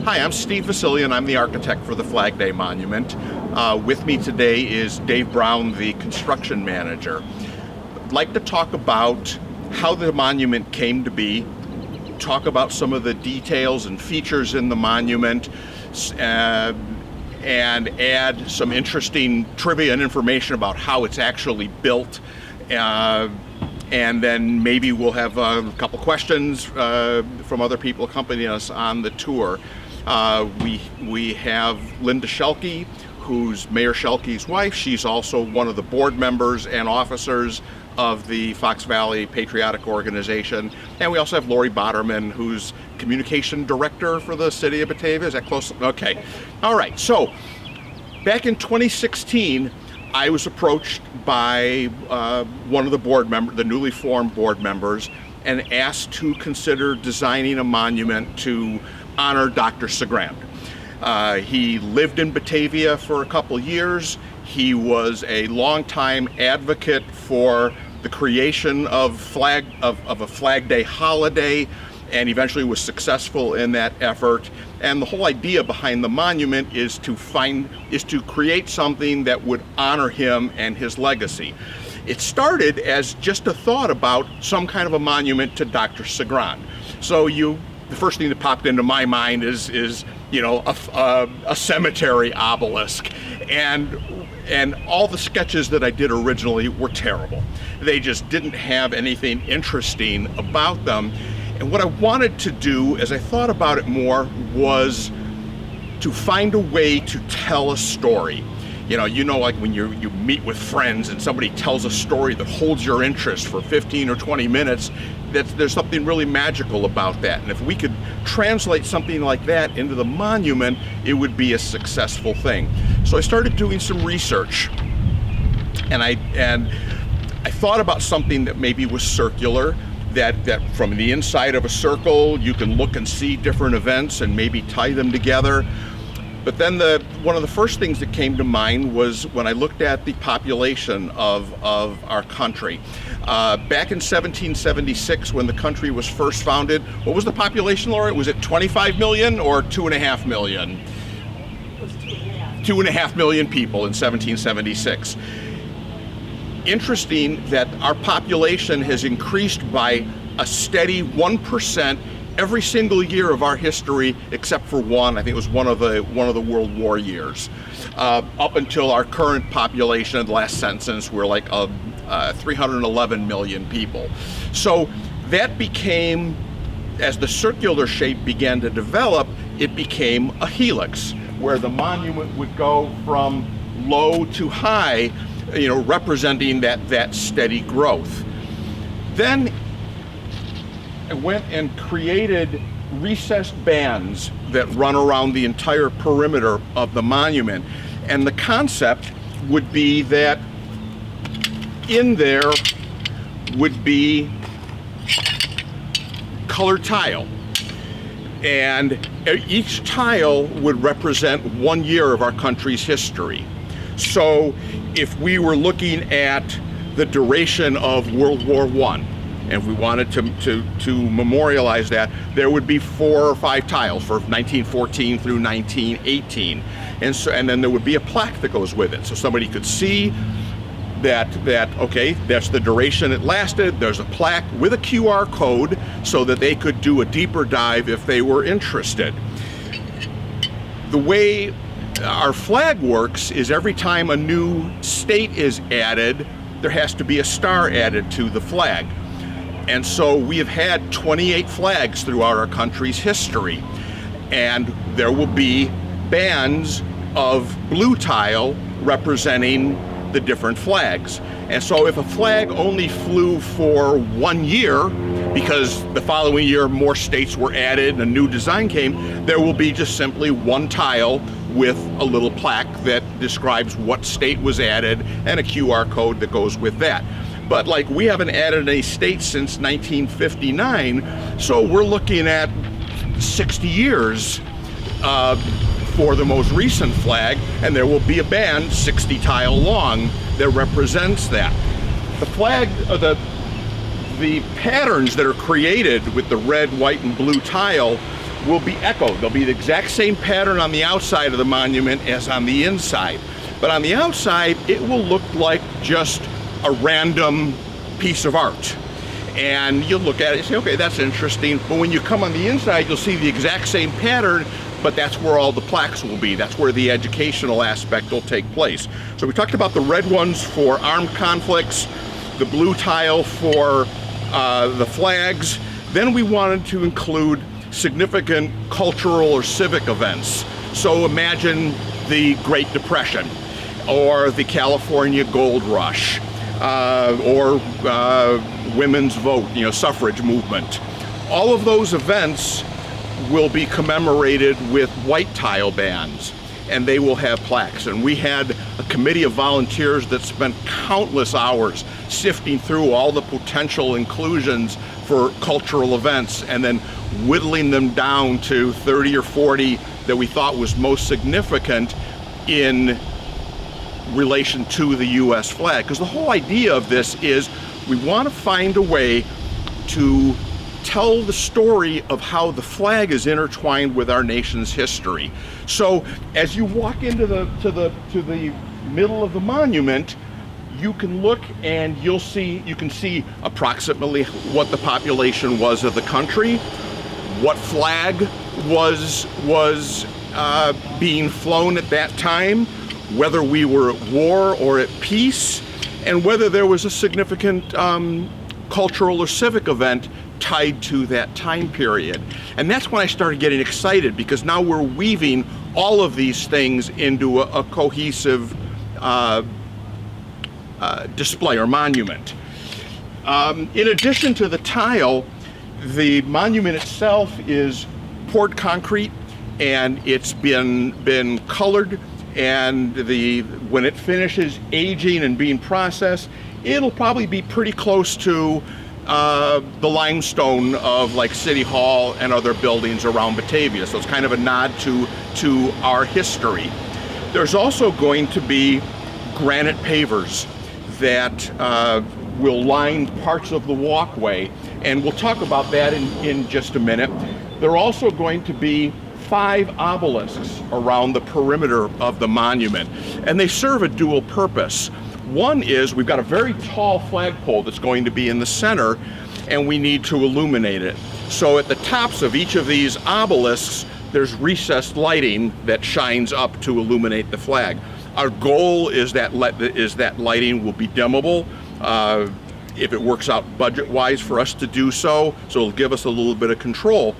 Hi, I'm Steve Vasilion. I'm the architect for the Flag Day Monument. With me today is Dave Brown, the construction manager. I'd like to talk about how the monument came to be, talk about some of the details and features in the monument, and add some interesting trivia and information about how it's actually built. And then maybe we'll have a couple questions from other people accompanying us on the tour. We have Linda Schielke, who's Mayor Schielke's wife. She's also one of the board members and officers of the Fox Valley Patriotic Organization. And we also have Lori Botterman, who's communication director for the city of Batavia. Is that close? Okay. All right. So back in 2016, I was approached by one of the board members, the newly formed board members, and asked to consider designing a monument to honor Dr. Sagrand. He lived in Batavia for a couple years. He was a longtime advocate for the creation of a Flag Day holiday, and eventually was successful in that effort. And the whole idea behind the monument is to create something that would honor him and his legacy. It started as just a thought about some kind of a monument to Dr. Sagrand. So the first thing that popped into my mind is a cemetery obelisk, and all the sketches that I did originally were terrible. They just didn't have anything interesting about them. And what I wanted to do, as I thought about it more, was to find a way to tell a story. Like when you meet with friends and somebody tells a story that holds your interest for 15 or 20 minutes, there's something really magical about that. And if we could translate something like that into the monument, it would be a successful thing. So I started doing some research, and I thought about something that maybe was circular, that from the inside of a circle you can look and see different events and maybe tie them together. But then one of the first things that came to mind was when I looked at the population of our country. Back in 1776, when the country was first founded, what was the population, Laura? Was it 25 million or 2.5 million? It was 2.5. 2.5 million people in 1776. Interesting that our population has increased by a steady 1% every single year of our history, except for one. I think it was one of the World War years. Up until our current population, the last census, we're like 311 million people. So that became, as the circular shape began to develop, it became a helix, where the monument would go from low to high, representing that steady growth. Then I went and created recessed bands that run around the entire perimeter of the monument. And the concept would be that in there would be colored tile. And each tile would represent 1 year of our country's history. So if we were looking at the duration of World War I, and if we wanted to memorialize that, there would be 4 or 5 tiles for 1914 through 1918. And then there would be a plaque that goes with it. So somebody could see that okay, that's the duration it lasted. There's a plaque with a QR code so that they could do a deeper dive if they were interested. The way our flag works is every time a new state is added, there has to be a star added to the flag. And so we have had 28 flags throughout our country's history. And there will be bands of blue tile representing the different flags. And so if a flag only flew for 1 year, because the following year more states were added and a new design came, there will be just simply one tile with a little plaque that describes what state was added and a QR code that goes with that. But we haven't added any states since 1959, so we're looking at 60 years for the most recent flag, and there will be a band 60 tile long that represents that. The flag, the patterns that are created with the red, white, and blue tile will be echoed. There'll be the exact same pattern on the outside of the monument as on the inside. But on the outside, it will look like just a random piece of art. And you'll look at it and say, okay, that's interesting. But when you come on the inside, you'll see the exact same pattern, but that's where all the plaques will be. That's where the educational aspect will take place. So we talked about the red ones for armed conflicts, the blue tile for the flags. Then we wanted to include significant cultural or civic events. So imagine the Great Depression, or the California Gold Rush, or women's vote, suffrage movement. All of those events will be commemorated with white tile bands, and they will have plaques. And we had a committee of volunteers that spent countless hours sifting through all the potential inclusions for cultural events and then whittling them down to 30 or 40 that we thought was most significant in relation to the US flag. Because the whole idea of this is we want to find a way to tell the story of how the flag is intertwined with our nation's history. So as you walk into the middle of the monument, you can look and you can see approximately what the population was of the country, what flag was being flown at that time, whether we were at war or at peace, and whether there was a significant cultural or civic event tied to that time period. And that's when I started getting excited, because now we're weaving all of these things into a cohesive display or monument. In addition to the tile, the monument itself is poured concrete, and it's been colored, and when it finishes aging and being processed, it'll probably be pretty close to the limestone of like City Hall and other buildings around Batavia. So it's kind of a nod to our history. There's also going to be granite pavers that will line parts of the walkway, and we'll talk about that in just a minute. There are also going to be 5 obelisks around the perimeter of the monument, and they serve a dual purpose. One is we've got a very tall flagpole that's going to be in the center, and we need to illuminate it. So at the tops of each of these obelisks, there's recessed lighting that shines up to illuminate the flag. Our goal is that lighting will be dimmable if it works out budget-wise for us to do so, so it'll give us a little bit of control.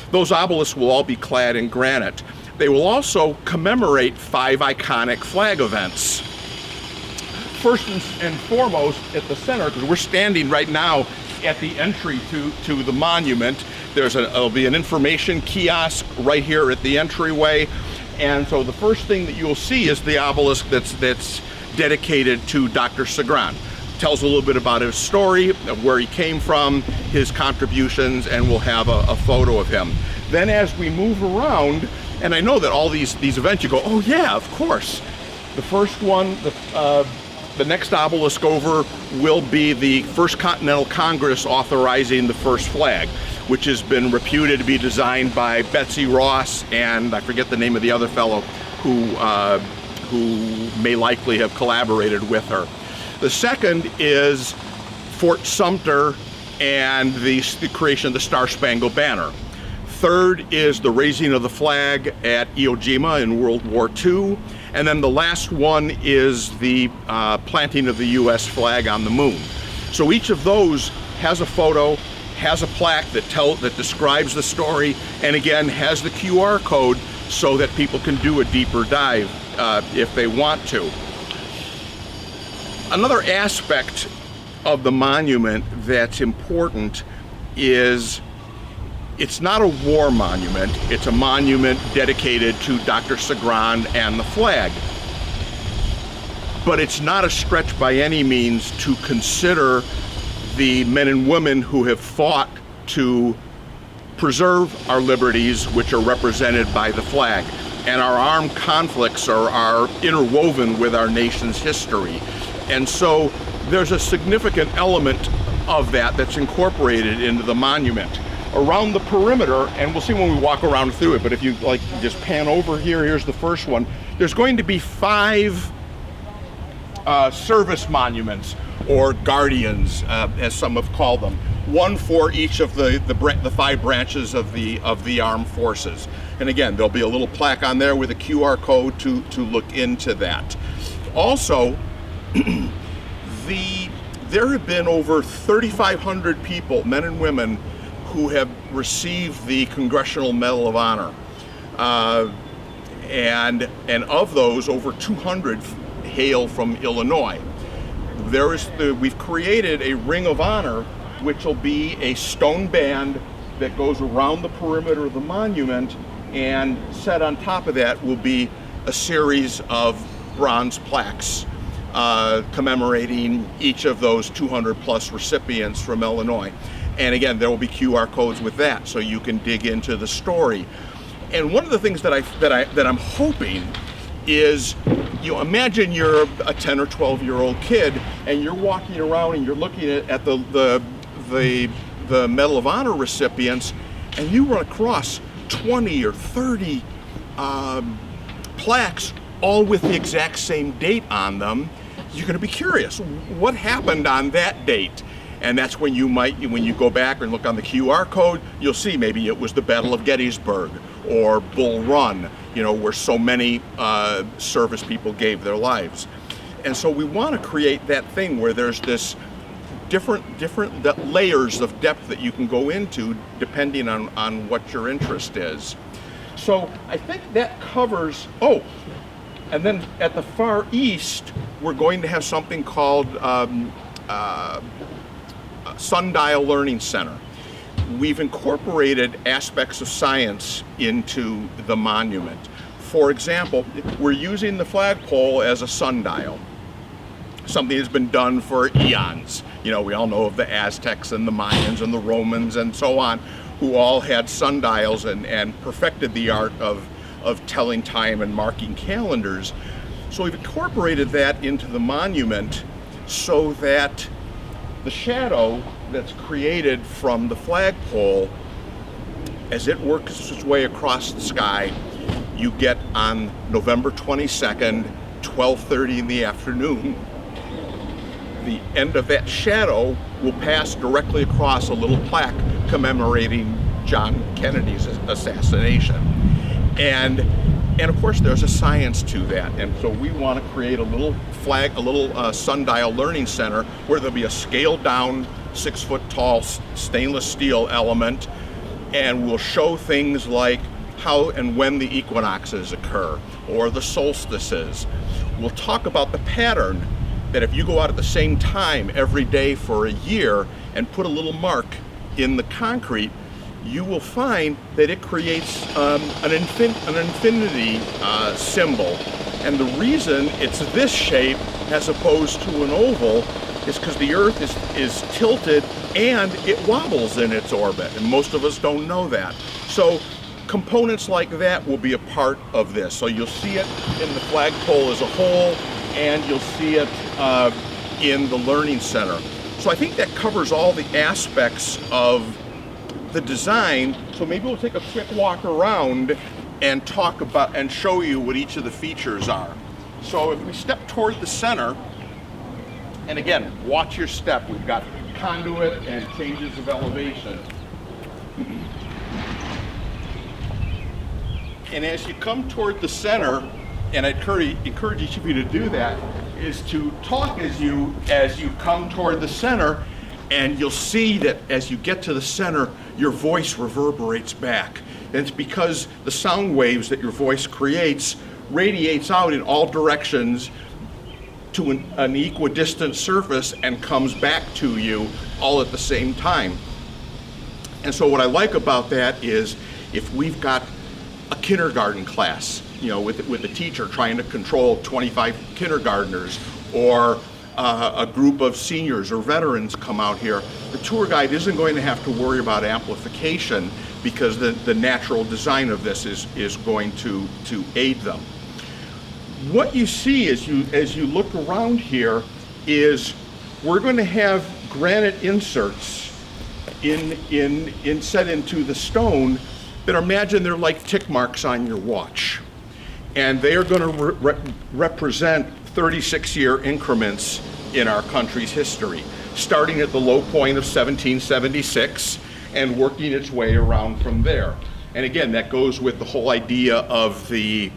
Those obelisks will all be clad in granite. They will also commemorate 5 iconic flag events. First and foremost, at the center, because we're standing right now at the entry to the monument, there'll be an information kiosk right here at the entryway. And so the first thing that you'll see is the obelisk that's dedicated to Dr. Segran. Tells a little bit about his story, of where he came from, his contributions, and we'll have a photo of him. Then as we move around, and I know that all these events, you go, oh yeah, of course. The first one, the next obelisk over will be the First Continental Congress authorizing the first flag, which has been reputed to be designed by Betsy Ross, and I forget the name of the other fellow who may likely have collaborated with her. The second is Fort Sumter and the creation of the Star-Spangled Banner. Third is the raising of the flag at Iwo Jima in World War II. And then the last one is the planting of the US flag on the moon. So each of those has a photo, has a plaque that describes the story, and again has the QR code so that people can do a deeper dive if they want to. Another aspect of the monument that's important is it's not a war monument, it's a monument dedicated to Dr. Segran and the flag. But it's not a stretch by any means to consider the men and women who have fought to preserve our liberties, which are represented by the flag. And our armed conflicts are interwoven with our nation's history. And so there's a significant element of that that's incorporated into the monument. around the perimeter, and we'll see when we walk around through it, but if you like just pan over here, here's the first one. There's going to be 5 service monuments, or guardians, as some have called them. One for each of the 5 branches of the armed forces. And again, there'll be a little plaque on there with a QR code to look into that. Also, there have been over 3,500 people, men and women, who have received the Congressional Medal of Honor. And of those, over 200 hail from Illinois. We've created a Ring of Honor, which will be a stone band that goes around the perimeter of the monument, and set on top of that will be a series of bronze plaques commemorating each of those 200 plus recipients from Illinois. And again, there will be QR codes with that, so you can dig into the story. And one of the things that I'm hoping is, you know, imagine you're a 10 or 12-year-old kid and you're walking around and you're looking at the Medal of Honor recipients, and you run across 20 or 30 plaques, all with the exact same date on them. You're going to be curious, what happened on that date? And that's when when you go back and look on the QR code, you'll see maybe it was the Battle of Gettysburg or Bull Run, you know, where so many service people gave their lives. And so we want to create that thing where there's this different layers of depth that you can go into depending on what your interest is. So I think that covers, and then at the far east, we're going to have something called Sundial Learning Center. We've incorporated aspects of science into the monument. For example, we're using the flagpole as a sundial, something that's been done for eons. You know, we all know of the Aztecs and the Mayans and the Romans and so on, who all had sundials and perfected the art of telling time and marking calendars. So we've incorporated that into the monument so that the shadow that's created from the flagpole, as it works its way across the sky, you get on November 22nd, 12:30 in the afternoon. The end of that shadow will pass directly across a little plaque commemorating John Kennedy's assassination. And of course there's a science to that, and so we want to create a little sundial learning center where there'll be a scaled down 6 foot tall stainless steel element, and we'll show things like how and when the equinoxes occur or the solstices. We'll talk about the pattern that if you go out at the same time every day for a year and put a little mark in the concrete, you will find that it creates an infinity symbol. And the reason it's this shape as opposed to an oval is because the Earth is tilted and it wobbles in its orbit, and most of us don't know that. So components like that will be a part of this. So you'll see it in the flagpole as a whole, and you'll see it in the Learning Center. So I think that covers all the aspects of the design. So maybe we'll take a quick walk around and talk about and show you what each of the features are. So if we step toward the center, and again, watch your step. We've got conduit and changes of elevation. And as you come toward the center, and I encourage each of you to do that, is to talk as you come toward the center, and you'll see that as you get to the center, your voice reverberates back. And it's because the sound waves that your voice creates radiates out in all directions to an equidistant surface and comes back to you all at the same time. And so what I like about that is if we've got a kindergarten class, you know, with the teacher trying to control 25 kindergartners, or a group of seniors or veterans come out here, the tour guide isn't going to have to worry about amplification because the natural design of this is going to aid them. What you see as you look around here is we're going to have granite inserts set into the stone that imagine they're like tick marks on your watch. And they are going to represent 36-year increments in our country's history, starting at the low point of 1776 and working its way around from there. And again, that goes with the whole idea of the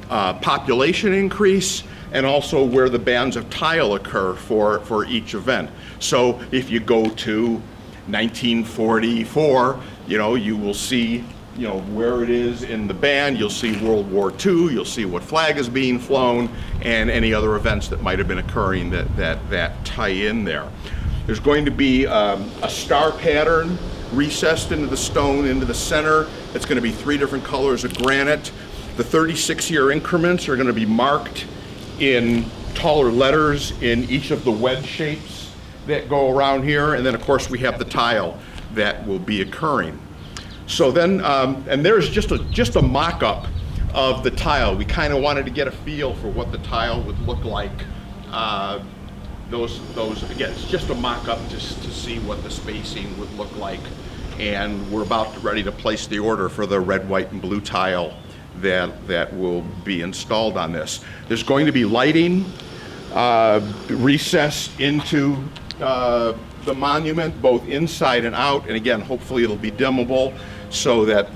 population increase and also where the bands of tile occur for each event. So if you go to 1944, you will see where it is in the band. You'll see World War II, you'll see what flag is being flown, and any other events that might have been occurring that tie in there. There's going to be a star pattern recessed into the stone, into the center. It's going to be 3 different colors of granite. The 36-year increments are going to be marked in taller letters in each of the wedge shapes that go around here. And then of course we have the tile that will be occurring. So then, and there's just a mock-up of the tile. We kind of wanted to get a feel for what the tile would look like. Those again, it's just a mock-up just to see what the spacing would look like. And we're ready to place the order for the red, white, and blue tile that will be installed on this. There's going to be lighting recessed into the monument, both inside and out. And again, hopefully it'll be dimmable so that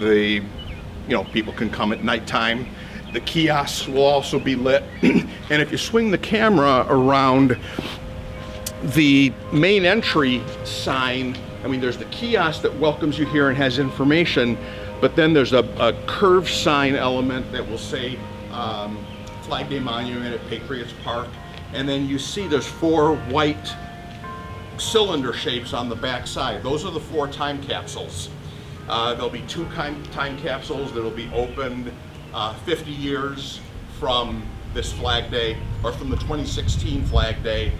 people can come at nighttime. The kiosks will also be lit. And if you swing the camera around the main entry sign, there's the kiosk that welcomes you here and has information, but then there's a curved sign element that will say Flag Day Monument at Patriots Park. And then you see there's 4 white cylinder shapes on the back side. Those are the 4 time capsules. There'll be 2 time capsules that'll be opened 50 years from this Flag Day, or from the 2016 Flag Day,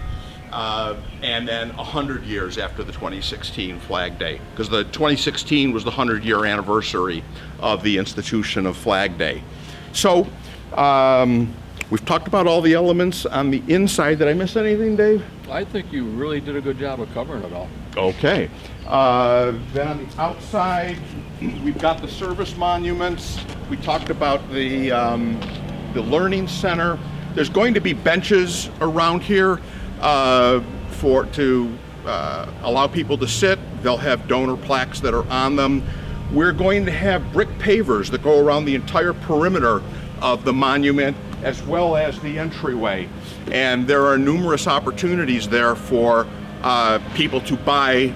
and then 100 years after the 2016 Flag Day, because the 2016 was the 100-year anniversary of the institution of Flag Day. So we've talked about all the elements on the inside. Did I miss anything, Dave? I think you really did a good job of covering it all. Okay. Then on the outside, we've got the service monuments. We talked about the Learning Center. There's going to be benches around here to allow people to sit. They'll have donor plaques that are on them. We're going to have brick pavers that go around the entire perimeter of the monument, as well as the entryway. And there are numerous opportunities there for people to buy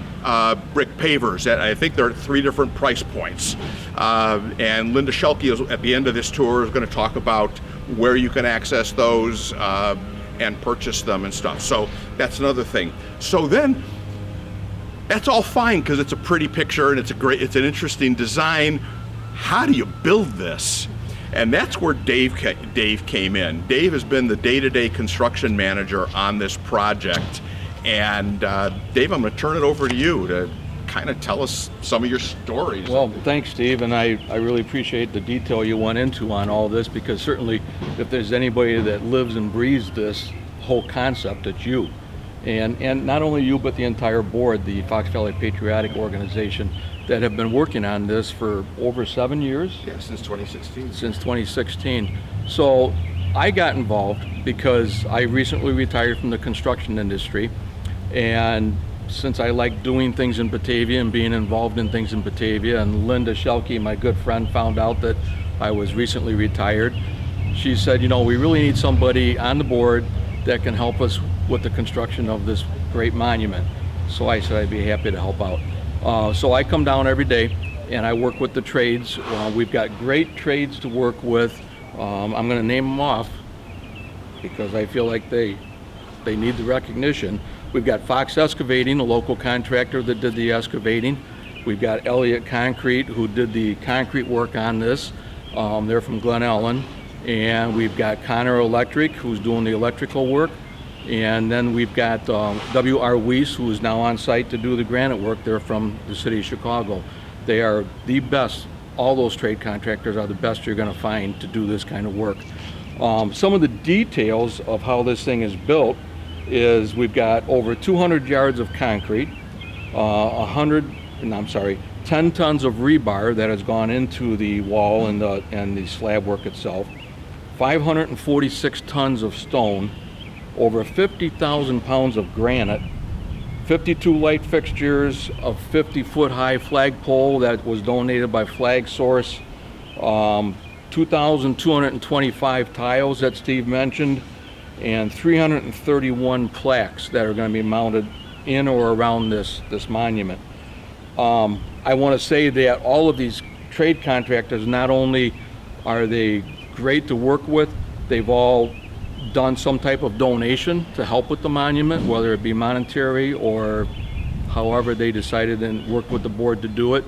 brick pavers. I think they're at 3 different price points. And Linda Schielke, at the end of this tour, is going to talk about where you can access those and purchase them and stuff. So that's another thing. So then, that's all fine because it's a pretty picture and it's an interesting design. How do you build this? And that's where Dave came in. Dave has been the day-to-day construction manager on this project. And Dave, I'm going to turn it over to you to kind of tell us some of your stories. Well, thanks, Steve, and I really appreciate the detail you went into on all this, because certainly if there's anybody that lives and breathes this whole concept, it's you. And not only you, but the entire board, the Fox Valley Patriotic Organization, that have been working on this for over 7 years? Yeah, since 2016. Since 2016. So I got involved because I recently retired from the construction industry, and since I like doing things in Batavia and being involved in things in Batavia, and Linda Schielke, my good friend, found out that I was recently retired, she said, we really need somebody on the board that can help us with the construction of this great monument. So I said I'd be happy to help out. So I come down every day and I work with the trades. We've got great trades to work with. I'm going to name them off because I feel like they need the recognition. We've got Fox Excavating, a local contractor that did the excavating. We've got Elliott Concrete, who did the concrete work on this. They're from Glen Ellen. And we've got Connor Electric, who's doing the electrical work. And then we've got W.R. Weiss, who is now on site to do the granite work. They're from the city of Chicago. They are the best. All those trade contractors are the best you're going to find to do this kind of work. Some of the details of how this thing is built is we've got over 200 yards of concrete, 100 I'm sorry, 10 tons of rebar that has gone into the wall and the slab work itself, 546 tons of stone, over 50,000 pounds of granite, 52 light fixtures, a 50-foot high flagpole that was donated by Flag Source, 2,225 tiles that Steve mentioned, and 331 plaques that are going to be mounted in or around this monument. I want to say that all of these trade contractors, not only are they great to work with, they've all done some type of donation to help with the monument, whether it be monetary or however they decided and worked with the board to do it.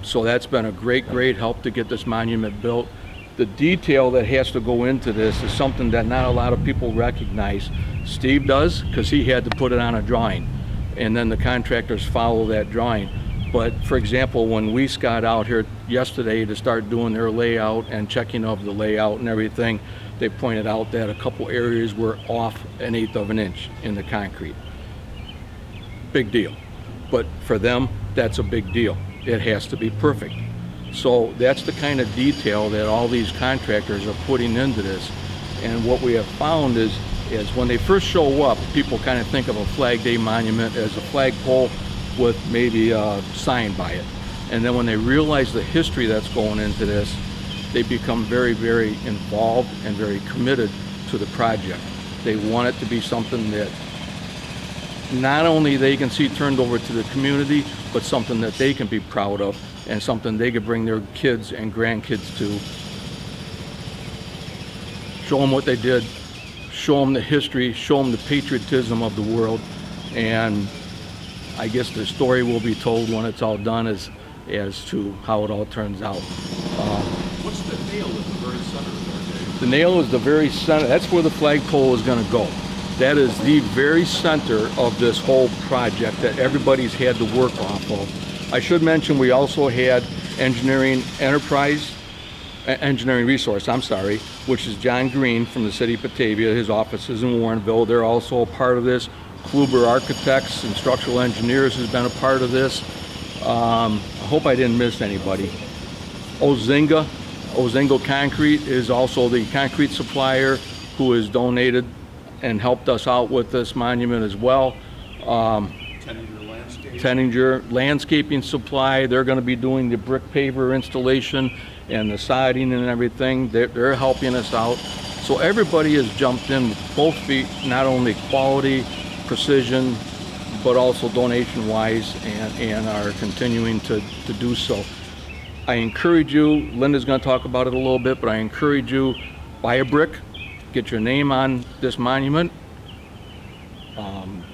So that's been a great help to get this monument built. The detail that has to go into this is something that not a lot of people recognize. Steve does, because he had to put it on a drawing, and then the contractors follow that drawing. But for example, when we got out here yesterday to start doing their layout and checking of the layout and everything, they pointed out that a couple areas were off 1/8 of an inch in the concrete. Big deal. But for them, that's a big deal. It has to be perfect. So that's the kind of detail that all these contractors are putting into this. And what we have found is when they first show up, people kind of think of a Flag Day monument as a flagpole with maybe a sign by it. And then when they realize the history that's going into this, they become very involved and very committed to the project. They want it to be something that not only they can see turned over to the community, but something that they can be proud of and something they could bring their kids and grandkids to. Show them what they did, show them the history, show them the patriotism of the world, and I guess the story will be told when it's all done as to how it all turns out. What's the nail at the very center of that? The nail is the very center. That's where the flagpole is going to go. That is the very center of this whole project that everybody's had to work off of. I should mention we also had engineering resource, which is John Green from the city of Batavia. His office is in Warrenville. They're also a part of this. Kluber Architects and Structural Engineers has been a part of this. I hope I didn't miss anybody. Ozinga Concrete is also the concrete supplier who has donated and helped us out with this monument as well. Tenninger Landscaping Supply, they're going to be doing the brick paver installation and the siding and everything. They're helping us out. So everybody has jumped in with both feet, not only quality, precision, but also donation-wise, and are continuing to do so. I encourage you, Linda's going to talk about it a little bit, but I encourage you, buy a brick, get your name on this monument.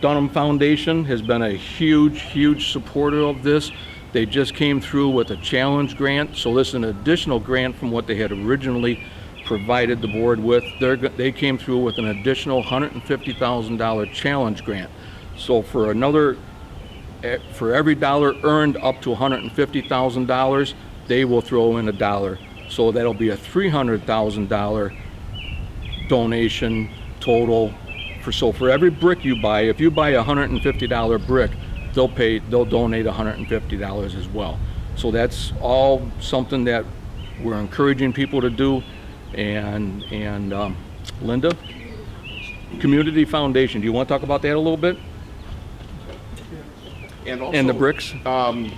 Dunham Foundation has been a huge supporter of this. They just came through with a challenge grant, so this is an additional grant from what they had originally provided the board with. They came through with an additional $150,000 challenge grant. So for every dollar earned up to $150,000, they will throw in $1. So that'll be a $300,000 donation total. So for every brick you buy, if you buy a $150 brick, they'll donate $150 as well. So that's all something that we're encouraging people to do. And Linda, Community Foundation, do you want to talk about that a little bit? And also, And the bricks? And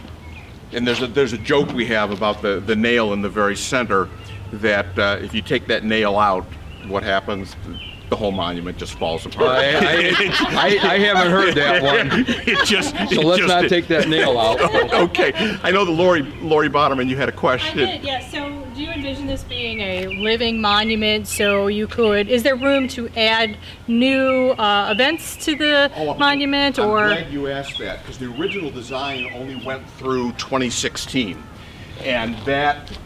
there's a joke we have about the nail in the very center, that if you take that nail out, what happens? The whole monument just falls apart. I haven't heard that one. So let's not take that nail out. Okay. I know the Lori Botterman, you had a question. I did, yeah. So do you envision this being a living monument? So is there room to add new events to the monument? I'm glad you asked that, because the original design only went through 2016. And that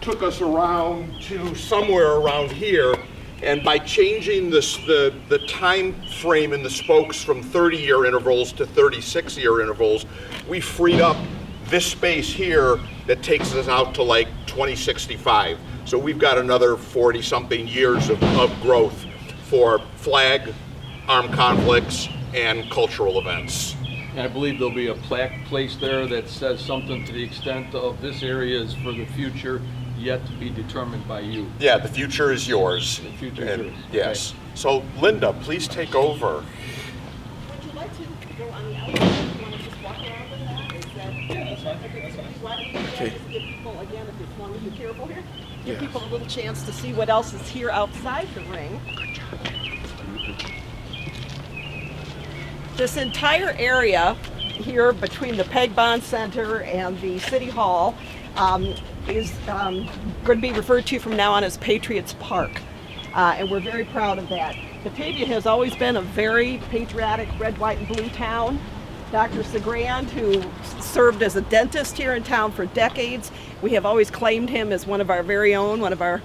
took us around to somewhere around here. And by changing the time frame in the spokes from 30-year intervals to 36-year intervals, we freed up this space here that takes us out to like 2065. So we've got another 40-something years of growth for flag, armed conflicts, and cultural events. And I believe there'll be a plaque placed there that says something to the extent of this area is for the future, yet to be determined by you. Yeah, the future is yours. The future is yours. Yes. Okay. So, Linda, please take over. Would you like to go on the outside? You want to just walk around with that? Is that... Yeah, that's fine. Why don't you just give people, again, if as long as you're careful here, give people a little chance to see what else is here outside the ring. This entire area here between the Peg Bond Center and the City Hall is going to be referred to from now on as Patriots Park. And we're very proud of that. Batavia has always been a very patriotic red, white, and blue town. Dr. Segrand, who served as a dentist here in town for decades, we have always claimed him as one of our very own, one of our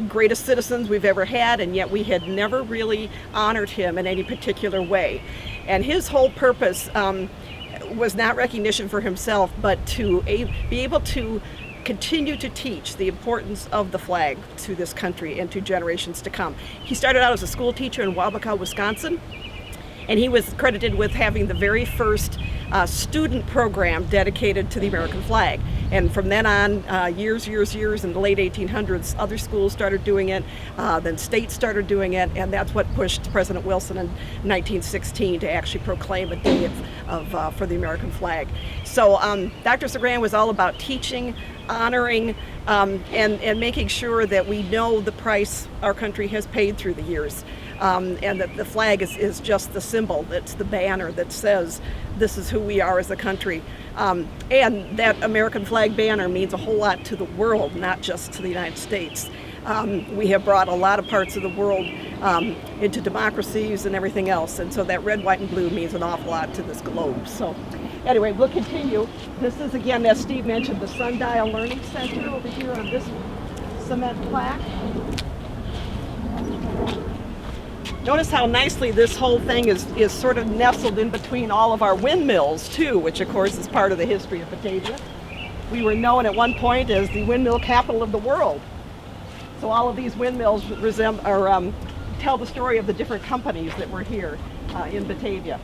greatest citizens we've ever had, and yet we had never really honored him in any particular way. And his whole purpose was not recognition for himself, but to be able to continue to teach the importance of the flag to this country and to generations to come. He started out as a school teacher in Wabaka, Wisconsin, and he was credited with having the very first student program dedicated to the American flag. And from then on, years in the late 1800s, other schools started doing it, then states started doing it, and that's what pushed President Wilson in 1916 to actually proclaim a day for the American flag. So Dr. Segrand was all about teaching, honoring, and making sure that we know the price our country has paid through the years. And that the flag is just the symbol, that's the banner that says this is who we are as a country. And that American flag banner means a whole lot to the world, not just to the United States. We have brought a lot of parts of the world into democracies and everything else, and so that red, white, and blue means an awful lot to this globe. So anyway, we'll continue. This is, again, as Steve mentioned, the Sundial Learning Center over here on this cement plaque. Notice how nicely this whole thing is sort of nestled in between all of our windmills too, which of course is part of the history of Batavia. We were known at one point as the windmill capital of the world. So all of these windmills tell the story of the different companies that were here in Batavia.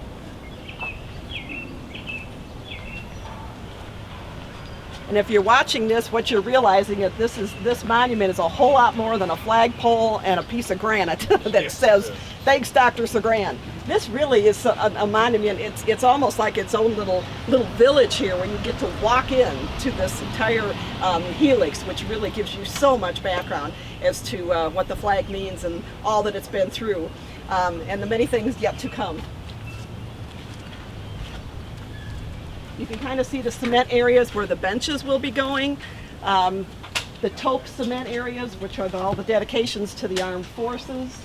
And if you're watching this, what you're realizing is this monument is a whole lot more than a flagpole and a piece of granite that says, "Thanks, Dr. Segrand." This really is a monument. It's almost like its own little village here, where you get to walk in to this entire helix, which really gives you so much background as to what the flag means and all that it's been through, and the many things yet to come. You can kind of see the cement areas where the benches will be going, the taupe cement areas, which are all the dedications to the armed forces.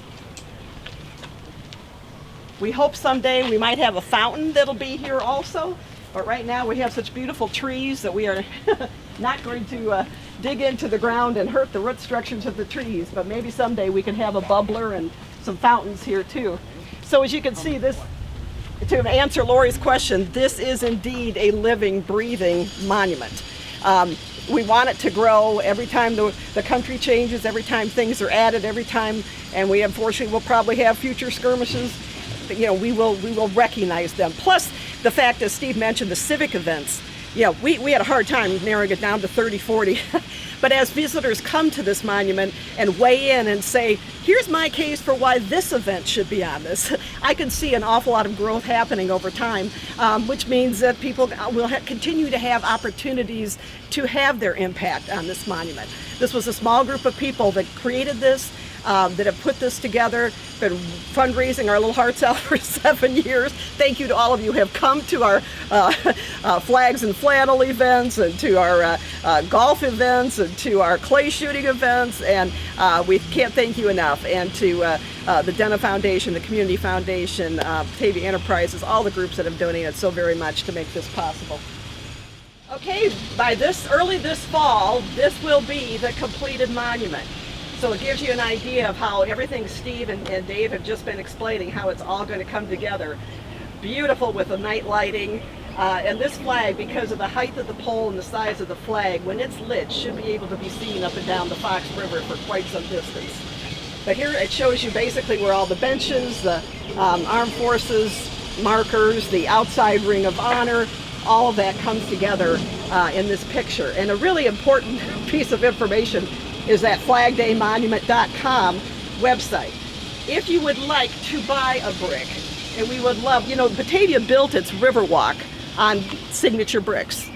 We hope someday we might have a fountain that'll be here also, but right now we have such beautiful trees that we are not going to dig into the ground and hurt the root structures of the trees, but maybe someday we can have a bubbler and some fountains here too. So as you can see, this, to answer Lori's question, this is indeed a living, breathing monument. We want it to grow every time the country changes, every time things are added, every time, and we unfortunately will probably have future skirmishes. You know, we will recognize them. Plus, the fact, as Steve mentioned, the civic events. Yeah, we had a hard time narrowing it down to 30, 40. But as visitors come to this monument and weigh in and say, here's my case for why this event should be on this, I can see an awful lot of growth happening over time, which means that people will continue to have opportunities to have their impact on this monument. This was a small group of people that created this, that have put this together, been fundraising our little hearts out for 7 years. Thank you to all of you who have come to our flags and flannel events, and to our golf events, and to our clay shooting events, and we can't thank you enough. And to the Dena Foundation, the Community Foundation, Batavia Enterprises, all the groups that have donated so very much to make this possible. Okay, by early this fall, this will be the completed monument. So it gives you an idea of how everything Steve and Dave have just been explaining, how it's all going to come together. Beautiful with the night lighting. And this flag, because of the height of the pole and the size of the flag, when it's lit, should be able to be seen up and down the Fox River for quite some distance. But here it shows you basically where all the benches, the armed forces, markers, the outside ring of honor, all of that comes together in this picture. And a really important piece of information is that flagdaymonument.com website. If you would like to buy a brick, and we would love, Batavia built its Riverwalk on signature bricks.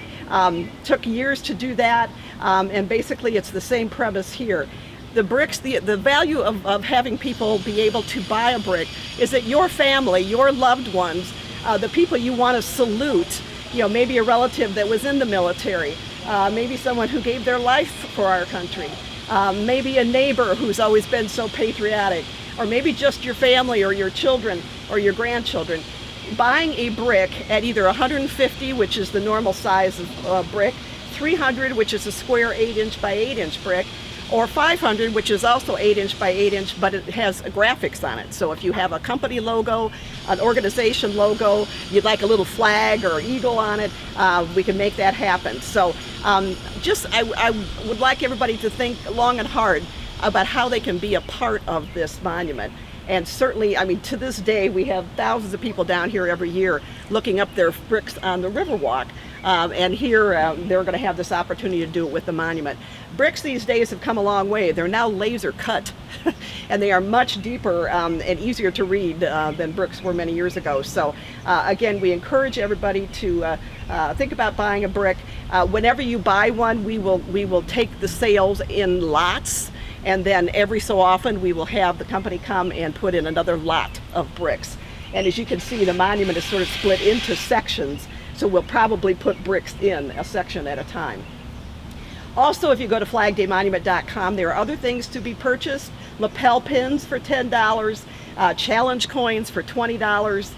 Took years to do that, and basically it's the same premise here. The bricks, the value of having people be able to buy a brick is that your family, your loved ones, the people you want to salute, maybe a relative that was in the military, maybe someone who gave their life for our country, maybe a neighbor who's always been so patriotic, or maybe just your family or your children or your grandchildren. Buying a brick at either 150, which is the normal size of brick, 300, which is a square 8-inch by 8-inch brick, or 500, which is also 8-inch by 8-inch, but it has graphics on it. So if you have a company logo, an organization logo, you'd like a little flag or eagle on it, we can make that happen. So I would like everybody to think long and hard about how they can be a part of this monument. And certainly, to this day, we have thousands of people down here every year looking up their bricks on the Riverwalk. And here, they're going to have this opportunity to do it with the monument. Bricks these days have come a long way. They're now laser cut, and they are much deeper and easier to read than bricks were many years ago. So again, we encourage everybody to think about buying a brick. Whenever you buy one, we will take the sales in lots. And then every so often we will have the company come and put in another lot of bricks. And as you can see, the monument is sort of split into sections, so we'll probably put bricks in a section at a time. Also, if you go to flagdaymonument.com, there are other things to be purchased. Lapel pins for $10, challenge coins for $20,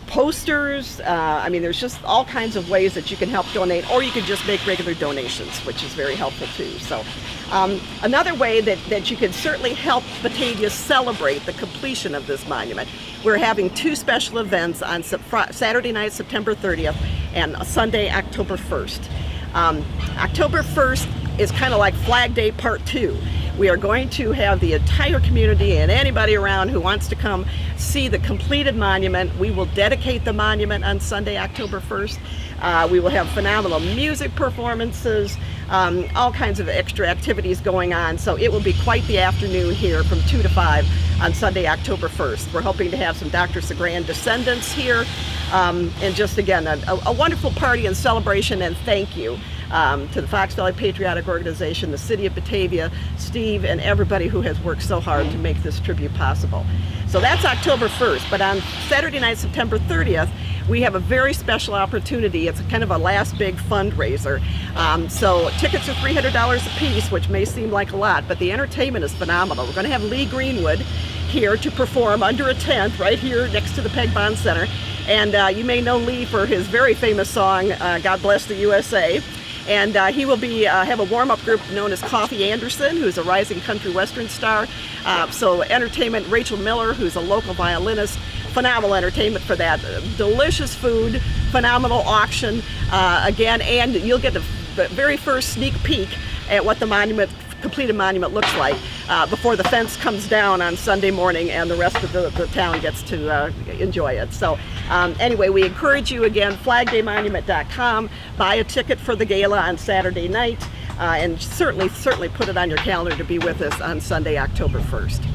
posters. There's just all kinds of ways that you can help donate, or you can just make regular donations, which is very helpful too. So another way that you can certainly help Batavia celebrate the completion of this monument, we're having 2 special events on Saturday night, September 30th, and Sunday, October 1st. October 1st is kind of like Flag Day Part 2. We are going to have the entire community and anybody around who wants to come see the completed monument. We will dedicate the monument on Sunday, October 1st. We will have phenomenal music performances, all kinds of extra activities going on. So it will be quite the afternoon here from 2 to 5 on Sunday, October 1st. We're hoping to have some Dr. Sagran descendants here. And just again, a wonderful party and celebration, and thank you to the Fox Valley Patriotic Organization, the City of Batavia, Steve, and everybody who has worked so hard to make this tribute possible. So that's October 1st, but on Saturday night, September 30th, we have a very special opportunity. It's kind of a last big fundraiser. So tickets are $300 a piece, which may seem like a lot, but the entertainment is phenomenal. We're going to have Lee Greenwood here to perform under a tent right here next to the Peg Bond Center. And you may know Lee for his very famous song, God Bless the USA. And he will have a warm-up group known as Coffee Anderson, who's a rising country western star. So entertainment, Rachel Miller, who's a local violinist. Phenomenal entertainment for that. Delicious food, phenomenal auction, again, and you'll get the very first sneak peek at what the completed monument looks like before the fence comes down on Sunday morning and the rest of the town gets to enjoy it. So anyway, we encourage you again, flagdaymonument.com, buy a ticket for the gala on Saturday night, and certainly put it on your calendar to be with us on Sunday, October 1st.